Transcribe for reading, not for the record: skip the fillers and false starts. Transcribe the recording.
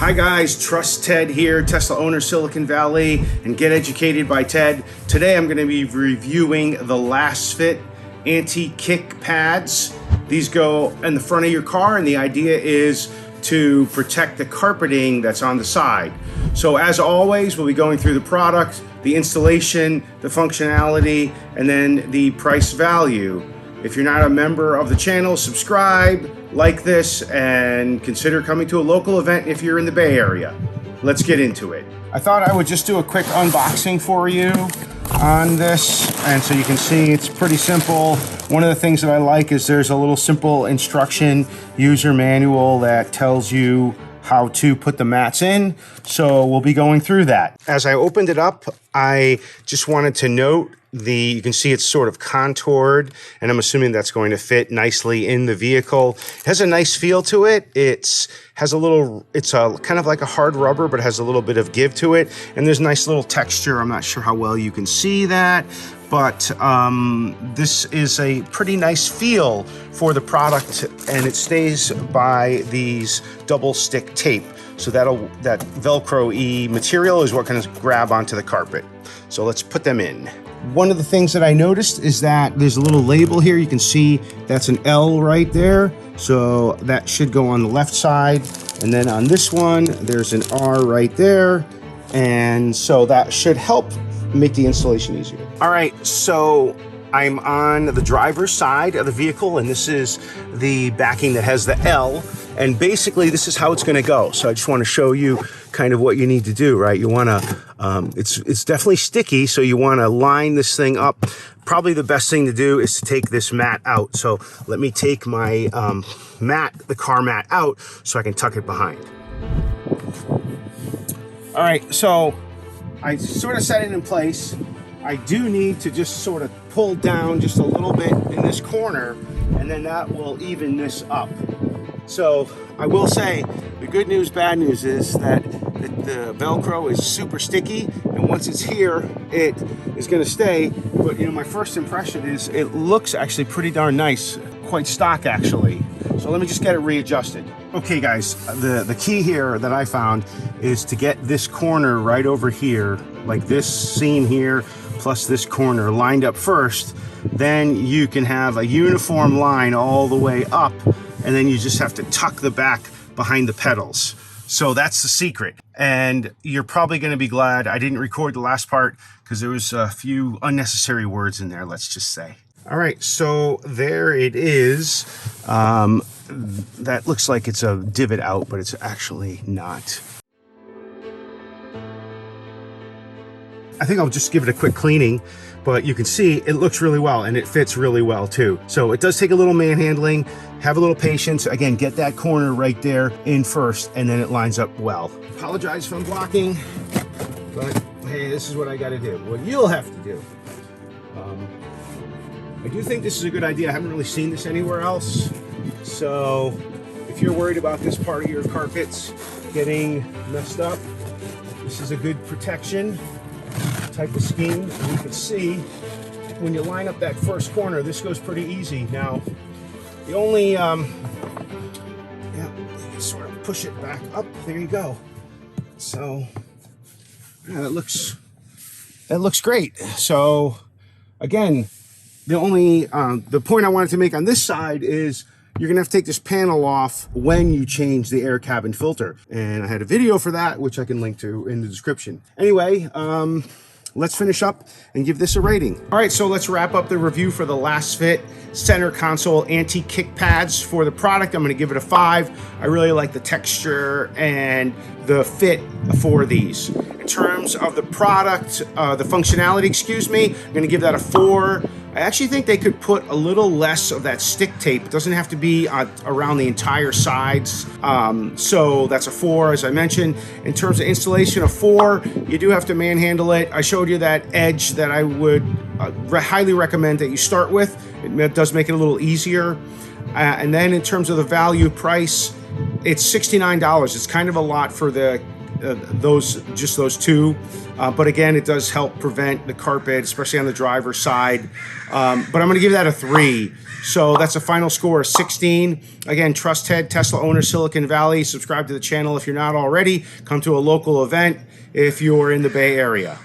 Hi guys, Trust Ted here, Tesla owner, Silicon Valley, and get educated by Ted. Today I'm going to be reviewing the LASFIT anti-kick pads. These go in the front of your car, and the idea is to protect the carpeting that's on the side. So as always, we'll be going through the product, the installation, the functionality, and then the price value. If you're not a member of the channel, subscribe, like this, and consider coming to a local event if you're in the Bay Area. Let's get into it. I thought I would just do a quick unboxing for you on this, and so you can see it's pretty simple. One of the things that I like is there's a little simple instruction user manual that tells you how to put the mats in. So we'll be going through that. As I opened it up, I just wanted to note you can see it's sort of contoured, and I'm assuming that's going to fit nicely in the vehicle. It has a nice feel to it. It's kind of like a hard rubber, but it has a little bit of give to it. And there's nice little texture. I'm not sure how well you can see that, but this is a pretty nice feel for the product, and it stays by these double stick tape. So that Velcro-y material is what can grab onto the carpet. So let's put them in. One of the things that I noticed is that there's a little label here. You can see that's an L right there. So that should go on the left side. And then on this one, there's an R right there. And so that should help make the installation easier. All right, so I'm on the driver's side of the vehicle, and this is the backing that has the L. And basically, this is how it's going to go. So I just want to show you kind of what you need to do, right? You want to, it's definitely sticky, so you want to line this thing up. Probably the best thing to do is to take this mat out. So let me take my the car mat out so I can tuck it behind. All right, so I sort of set it in place. I do need to just sort of pull down just a little bit in this corner, and then that will even this up. So I will say the good news, bad news is that the Velcro is super sticky, and once it's here, it is going to stay. But you know, my first impression is it looks actually pretty darn nice, quite stock actually. So let me just get it readjusted. Okay guys, the key here that I found is to get this corner right over here, like this seam here, plus this corner lined up first. Then you can have a uniform line all the way up, and then you just have to tuck the back behind the pedals. So that's the secret. And you're probably going to be glad I didn't record the last part because there was a few unnecessary words in there, let's just say. All right, so there it is. That looks like it's a divot out, but it's actually not. I think I'll just give it a quick cleaning, but you can see it looks really well, and it fits really well too. So it does take a little manhandling. Have a little patience. Again, get that corner right there in first, and then it lines up well. Apologize if I'm blocking, but hey, this is what I got to do. What you'll have to do. I do think this is a good idea. I haven't really seen this anywhere else. So if you're worried about this part of your carpets getting messed up, this is a good protection type of scheme. And you can see when you line up that first corner, this goes pretty easy. Now, the only, sort of push it back up. There you go. So, yeah, that looks great. So, again, the point I wanted to make on this side is you're gonna have to take this panel off when you change the air cabin filter. And I had a video for that, which I can link to in the description. Anyway, let's finish up and give this a rating. All right, so let's wrap up the review for the LASFIT center console anti-kick pads for the product. I'm gonna give it a 5. I really like the texture and the fit for these. In terms of the product, the functionality, excuse me, I'm gonna give that a 4. I actually think they could put a little less of that stick tape. It doesn't have to be around the entire sides. So that's a 4, as I mentioned. In terms of installation, a 4. You do have to manhandle it. I showed you that edge that I would highly recommend that you start with. It does make it a little easier. And then in terms of the value price, it's $69. It's kind of a lot for the just those two. But again, it does help prevent the carpet, especially on the driver's side. But I'm going to give that a 3. So that's a final score of 16. Again, trust Ted, Tesla owner, Silicon Valley. Subscribe to the channel if you're not already. Come to a local event if you're in the Bay Area.